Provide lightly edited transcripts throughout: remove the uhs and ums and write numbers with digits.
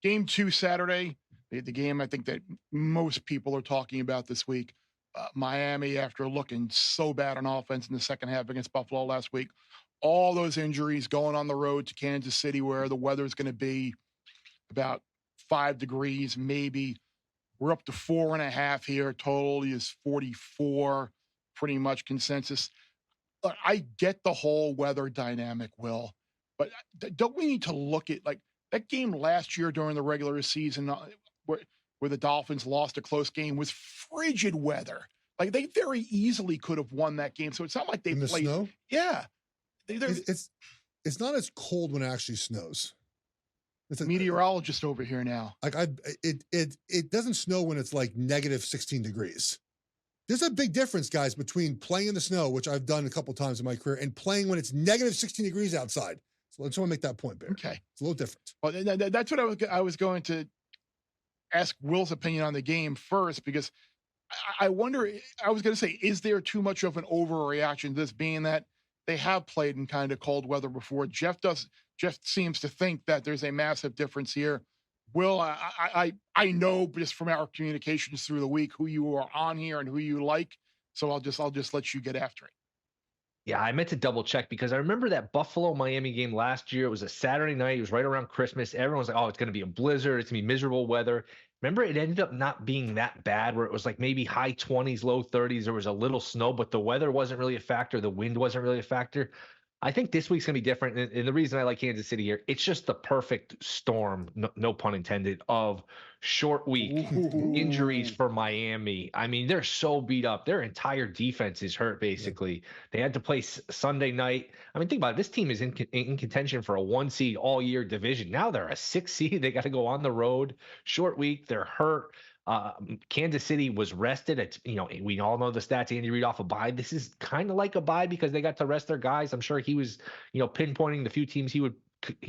Game 2 Saturday, the game I think that most people are talking about this week. Miami, after looking so bad on offense in the second half against Buffalo last week, all those injuries going on the road to Kansas City where the weather's going to be about 5 degrees, maybe. We're up to 4.5 here. Total is 44, pretty much consensus. Look, I get the whole weather dynamic, Will, but don't we need to look at like that game last year during the regular season where the Dolphins lost a close game was frigid weather. Like they very easily could have won that game. So it's not like they in the played. Snow? Yeah, it's not as cold when it actually snows. It's a meteorologist over here now. Like it doesn't snow when it's like negative 16 degrees. There's a big difference, guys, between playing in the snow, which I've done a couple times in my career, and playing when it's negative 16 degrees outside. So I just want to make that point, Bear. Okay. It's a little different. Well, that's what I was going to ask Will's opinion on the game first, because I wonder, I was going to say, is there too much of an overreaction to this, being that they have played in kind of cold weather before? Geoff seems to think that there's a massive difference here. Will, I know just from our communications through the week who you are on here and who you like. So I'll just let you get after it. Yeah, I meant to double check because I remember that Buffalo Miami game last year. It was a Saturday night. It was right around Christmas. Everyone was like, oh, it's going to be a blizzard. It's going to be miserable weather. Remember, it ended up not being that bad, where it was like maybe high 20s, low 30s. There was a little snow, but the weather wasn't really a factor. The wind wasn't really a factor. I think this week's going to be different. And the reason I like Kansas City here, it's just the perfect storm, no pun intended, of short week injuries for Miami. I mean, they're so beat up. Their entire defense is hurt, basically. They had to play Sunday night. I mean, think about it. This team is in contention for a 1 seed all year division. Now they're a 6 seed. They got to go on the road. Short week. They're hurt. Kansas City was rested. It's, we all know the stats. Andy Reid off a bye. This is kind of like a bye because they got to rest their guys. I'm sure he was, pinpointing the few teams he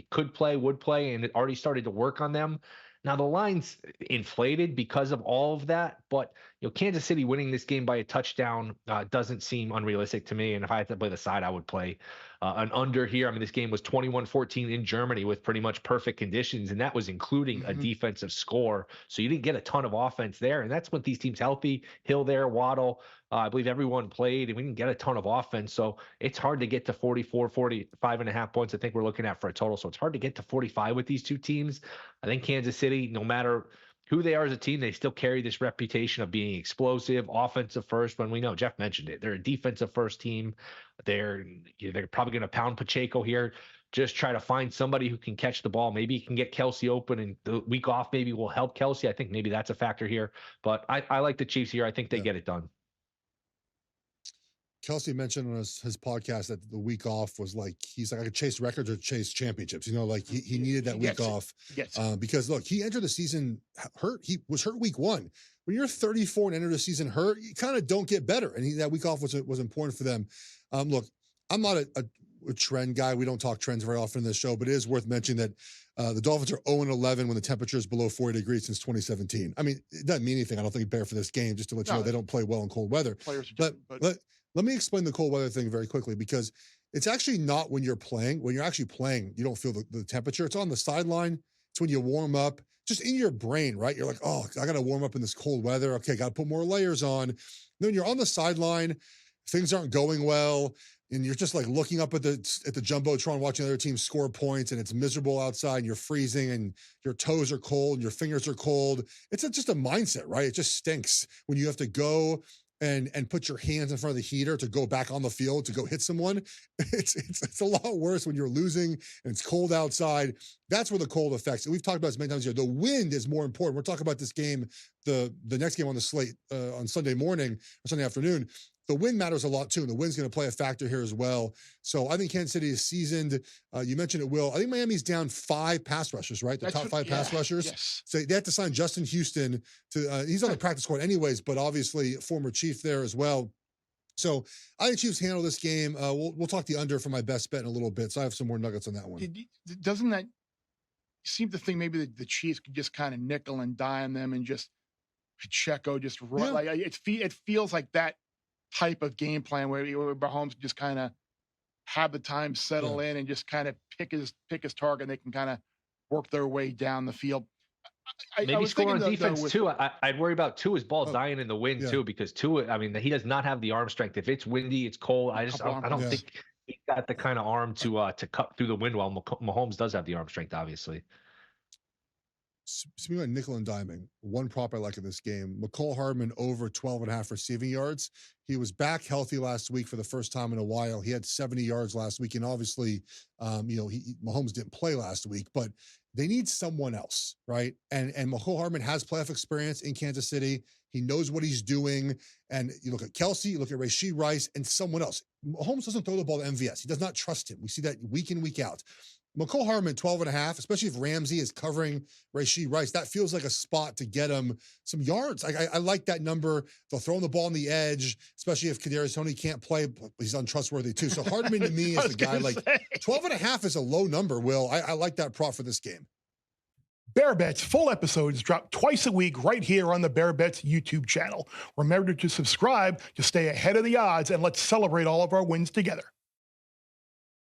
could play, would play, and it already started to work on them. Now the line's inflated because of all of that, but Kansas City winning this game by a touchdown doesn't seem unrealistic to me. And if I had to play the side, I would play an under here. I mean, this game was 21-14 in Germany with pretty much perfect conditions, and that was including a defensive score. So you didn't get a ton of offense there, and that's when these teams healthy. Hill there, Waddle, I believe everyone played, and we didn't get a ton of offense. So it's hard to get to 45.5 points. I think we're looking at for a total. So it's hard to get to 45 with these two teams. I think Kansas City, no matter who they are as a team, they still carry this reputation of being explosive, offensive first. When we know, Geoff mentioned it, they're a defensive first team. They're probably going to pound Pacheco here. Just try to find somebody who can catch the ball. Maybe you can get Kelsey open, and the week off maybe will help Kelsey. I think maybe that's a factor here. But I like the Chiefs here. I think they get it done. Kelsey mentioned on his podcast that the week off was like, he's like, I could chase records or chase championships. Like he needed that week off. Because look, he entered the season hurt. He was hurt week 1. When you're 34 and enter the season hurt, you kind of don't get better. And that week off was important for them. Look, I'm not a trend guy. We don't talk trends very often in this show, but it is worth mentioning that the Dolphins are 0-11 when the temperature is below 40 degrees since 2017. I mean, it doesn't mean anything. I don't think Bear for this game, just to let you know they don't play well in cold weather. But let me explain the cold weather thing very quickly, because it's actually not when you're playing. When you're actually playing, you don't feel the temperature. It's on the sideline. It's when you warm up, just in your brain, right? You're like, oh, I got to warm up in this cold weather. Okay, got to put more layers on. Then you're on the sideline, things aren't going well, and you're just like looking up at the Jumbotron, watching other teams score points, and it's miserable outside, and you're freezing, and your toes are cold, and your fingers are cold. It's just a mindset, right? It just stinks when you have to go and put your hands in front of the heater to go back on the field to go hit someone. It's a lot worse when you're losing and it's cold outside. That's where the cold affects. And we've talked about this many times here. The wind is more important. We're talking about this game, the next game on the slate on Sunday morning or Sunday afternoon. The wind matters a lot too. And the wind's going to play a factor here as well. So I think Kansas City is seasoned. You mentioned it, Will. I think Miami's down 5 pass rushers, right? The top 5 pass rushers. Yes. So they have to sign Justin Houston to. He's on the practice squad anyways, but obviously former Chief there as well. So I think Chiefs handle this game. We'll talk the under for my best bet in a little bit. So I have some more nuggets on that one. Doesn't that seem to think maybe the Chiefs could just kind of nickel and dime them and just Pacheco just run? Yeah. Like it feels like that type of game plan where Mahomes just kind of have the time settle in and just kind of pick his target, and they can kind of work their way down the field. Maybe score on defense too. I'd worry about Tua's ball dying in the wind too, because Tua, I mean, he does not have the arm strength. If it's windy, it's cold. I don't think he's got the kind of arm to cut through the wind. While Mahomes does have the arm strength, obviously. Speaking of nickel and diming, one prop I like in this game, McCall Hardman over 12.5 receiving yards. He was back healthy last week for the first time in a while. He had 70 yards last week, and obviously, Mahomes didn't play last week, but they need someone else, right? And McCall Hardman has playoff experience in Kansas City. He knows what he's doing. And you look at Kelsey, you look at Rashee Rice, and someone else. Mahomes doesn't throw the ball to MVS. He does not trust him. We see that week in, week out. McCall Hardman, 12.5, especially if Ramsey is covering Rashee Rice, that feels like a spot to get him some yards. I like that number. They'll throw him the ball on the edge, especially if Kadarius Toney can't play, but he's untrustworthy too. So Hardman to me is the guy. Like 12.5 is a low number, Will. I like that prop for this game. Bear Bets full episodes drop twice a week right here on the Bear Bets YouTube channel. Remember to subscribe to stay ahead of the odds, and let's celebrate all of our wins together.